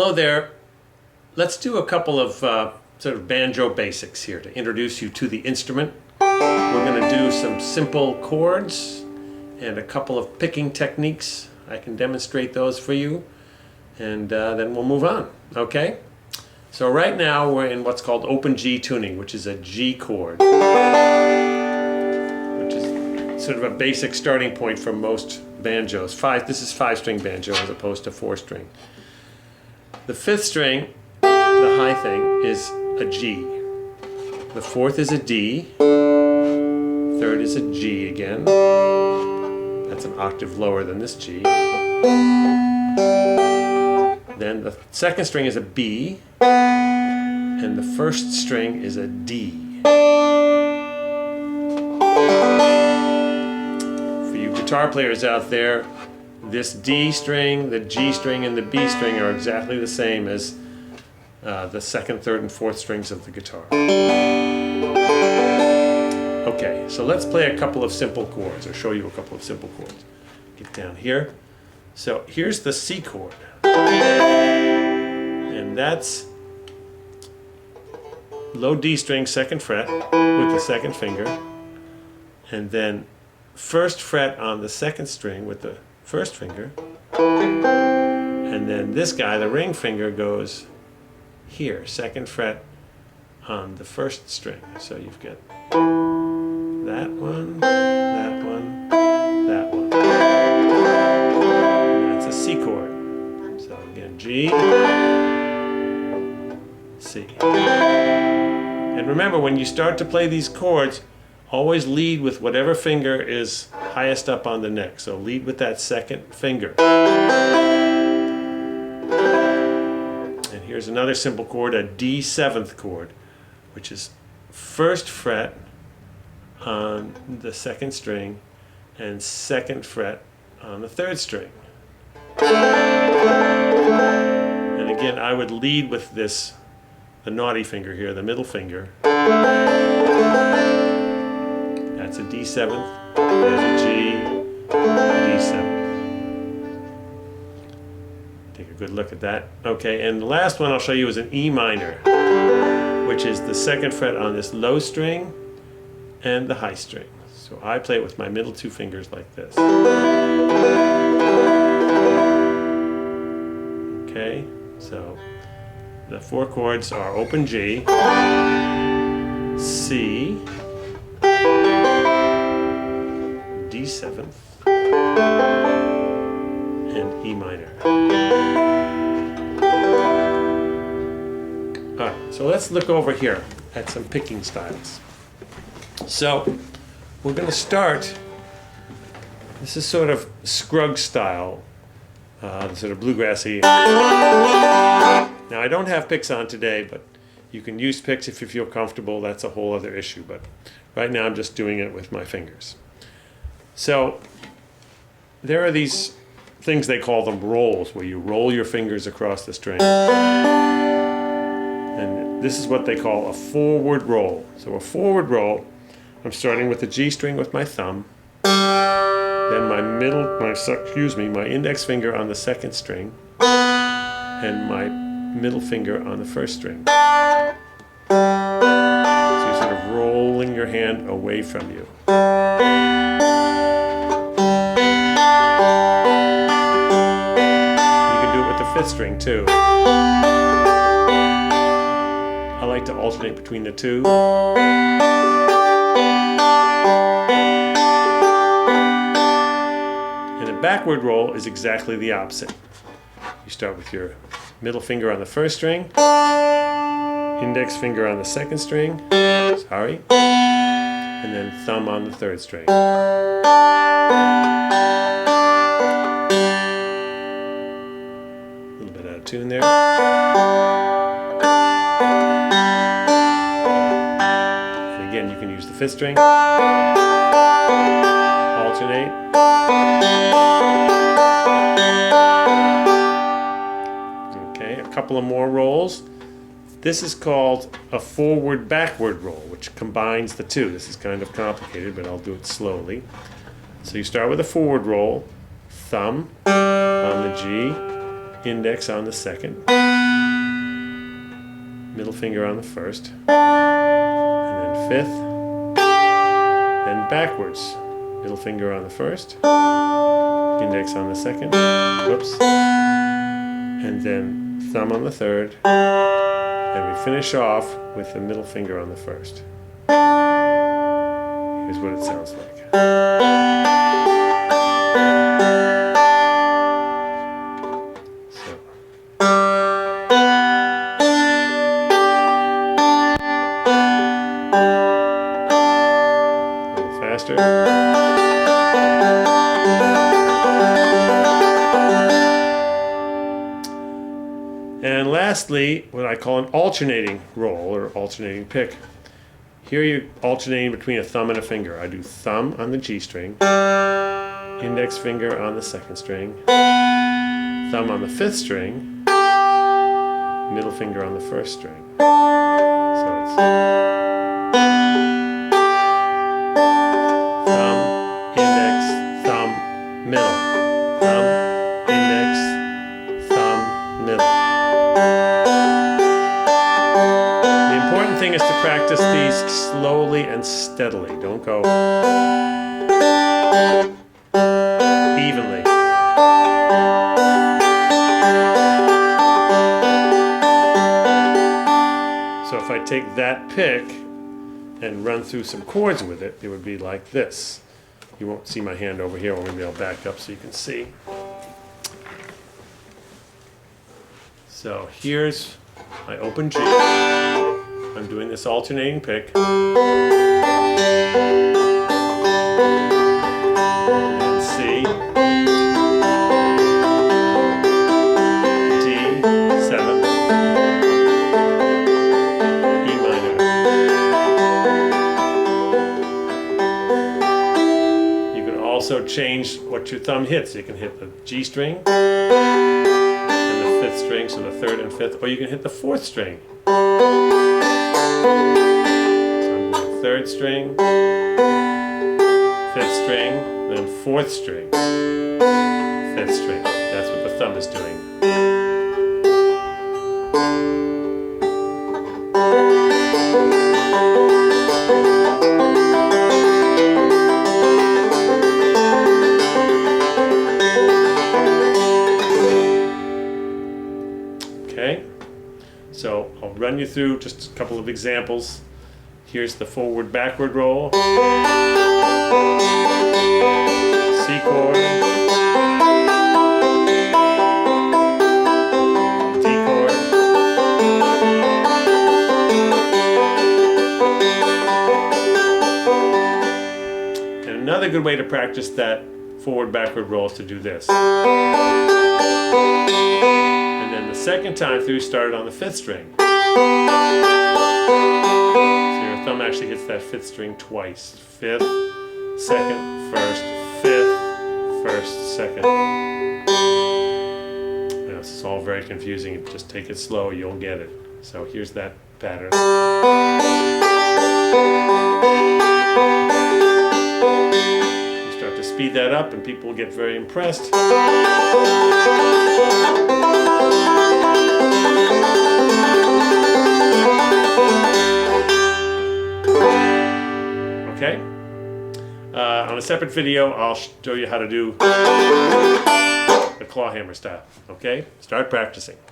Hello there. Let's do a couple of sort of banjo basics here to introduce you to the instrument. We're going to do some simple chords and a couple of picking techniques. I can demonstrate those for you, and then we'll move on. Okay? So right now we're in what's called open G tuning, which is a G chord, which is sort of a basic starting point for most banjos. This is 5-string banjo as opposed to 4-string. The 5th string, the high thing, is a G. The 4th is a D. 3rd is a G again. That's an octave lower than this G. Then the 2nd string is a B. And the 1st string is a D. For you guitar players out there, this D string, the G string, and the B string are exactly the same as the 2nd, 3rd, and 4th strings of the guitar. Okay, so let's play a couple of simple chords, or show you a couple of simple chords. Get down here. So here's the C chord. And that's low D string, 2nd fret, with the 2nd finger. And then 1st fret on the 2nd string with the 1st finger, and then this guy, the ring finger, goes here, 2nd fret on the 1st string. So you've got that one, that one, that one. And that's a C chord. So again, G, C. And remember, when you start to play these chords, always lead with whatever finger is highest up on the neck. So lead with that 2nd finger. And here's another simple chord, a D7th chord, which is 1st fret on the 2nd string and 2nd fret on the 3rd string. And again, I would lead with this, the naughty finger here, the middle finger. That's a D7th, there's a G, D7. Take a good look at that. Okay, and the last one I'll show you is an E minor, which is the 2nd fret on this low string and the high string. So I play it with my middle 2 fingers like this. Okay, so the 4 chords are open G, C, D7th, and E minor. Alright, so let's look over here at some picking styles. So we're going to start, this is sort of Scruggs style, sort of bluegrassy. Now I don't have picks on today, but you can use picks if you feel comfortable. That's a whole other issue, but right now I'm just doing it with my fingers. So there are these things, they call them rolls, where you roll your fingers across the string. And this is what they call a forward roll. So a forward roll, I'm starting with the G string with my thumb, then my index finger on the 2nd string, and my middle finger on the 1st string. So you're sort of rolling your hand away from you. You can do it with the 5th string too. I like to alternate between the two. And a backward roll is exactly the opposite. You start with your middle finger on the 1st string, index finger on the 2nd string, and then thumb on the 3rd string. A little bit out of tune there. And again, you can use the 5th string, alternate. A couple of more rolls. This is called a forward-backward roll, which combines the two. This is kind of complicated, but I'll do it slowly. So you start with a forward roll, thumb on the G, index on the second, middle finger on the first, and then fifth, then backwards, middle finger on the first, index on the second, whoops, and then thumb on the third, and we finish off with the middle finger on the first. Here's what it sounds like. Faster. And lastly, what I call an alternating roll or alternating pick. Here you're alternating between a thumb and a finger. I do thumb on the G string, index finger on the second string, thumb on the fifth string, middle finger on the first string. So it's thumb, index, thumb, middle, thumb, index, thumb, middle. The important thing is to practice these slowly and steadily. Don't go evenly. So if I take that pick and run through some chords with it, it would be like this. You won't see my hand over here, or maybe I'll back up so you can see. So here's my open G. I'm doing this alternating pick. And C, D, 7, E minor. You can also change what your thumb hits. You can hit the G string and the fifth string, so the third and fifth, or you can hit the fourth string. So I'm going third string, fifth string, then fourth string, fifth string. That's what the thumb is doing. Okay, so I'll run you through just a couple of examples. Here's the forward-backward roll. C chord, D chord, and another good way to practice that forward-backward roll is to do this. And then the second time through, start it on the fifth string. So your thumb actually hits that fifth string twice. Fifth, second, first, fifth, first, second. Now, this is all very confusing. Just take it slow, you'll get it. So here's that pattern. You start to speed that up and people will get very impressed. Okay? On a separate video, I'll show you how to do the claw hammer style. Okay? Start practicing.